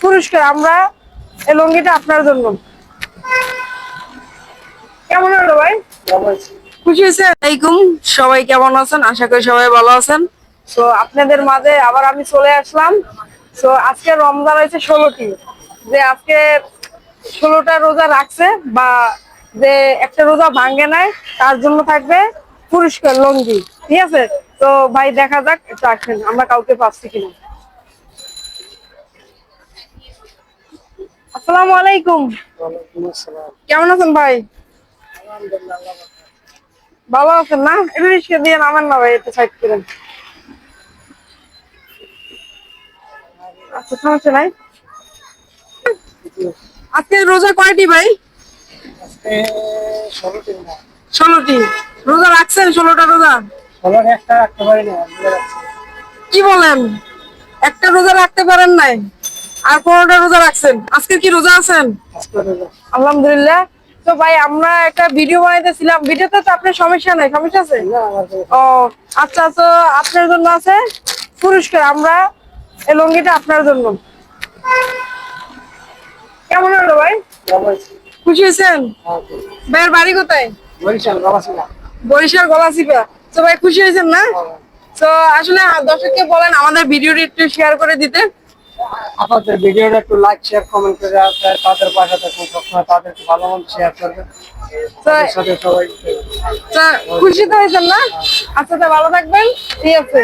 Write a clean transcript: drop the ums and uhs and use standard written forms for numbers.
পুরস্কার। আমরা এই লুঙ্গিটা আপনার জন্য। কেমন হলো ভাই? খুশি হয়েছেন? আসসালামাইকুম, সবাই কেমন আছেন? আশা করি সবাই ভালো আছেন। তো আপনাদের মাঝে আবার আমি চলে আসলাম। তো আজকে রমজান হয়েছে 16টি, যে আজকে 16টা রোজা রাখছে বা যে একটা রোজা ভাঙ্গে নাই তার জন্য থাকবে পুরস্কার লুঙ্গি। ঠিক আছে, তো ভাই দেখা যাক একটু আসেন আমরা কাউকে পাচ্ছি কিনা। আসসালামু আলাইকুম। কেমন আছেন ভাই? ভালো আছেন না? একটু রিস্কা দিয়ে নামেন না ভাই, একটু সাইড করেন। আচ্ছা, সমস্যা নাই। আজকে রোজা কয়টি ভাই? 16টি রোজা রাখছেন? 16টা রোজা? কি বলেন, একটা রোজা রাখতে পারেন নাই আর 15টা রোজা রাখছেন? আজকে কি রোজা আছেন? আলহামদুলিল্লাহ। তো ভাই আমরা একটা ভিডিও বানাইতেছিলাম, ভিডিওতে তো আপনার সমস্যা নাই? সমস্যা আছে? ও আচ্ছা, তো আপনার জন্য আছে পুরস্কার। আমরা এই লুঙ্গিটা আপনার জন্য। কেমন হলো ভাই? খুশি হয়েছেন? ভাইয়ের বাড়ি কোথায়? বরিশাল গলাচিপা। তো ভাই খুশি হয়েছেন না? তো আসলে দর্শককে বলেন আমাদের ভিডিওটি একটু শেয়ার করে দিতে। আপনাদের ভিডিওটা একটু লাইক শেয়ার কমেন্ট করে তাদের পাশে থাকুন, সবসময় তাদেরকে ভালো মন্দ শেয়ার করবেন। তো সাথে সবাই তো খুশি তো হয়েছেন না? আচ্ছা, তো ভালো থাকবেন। ঠিক আছে।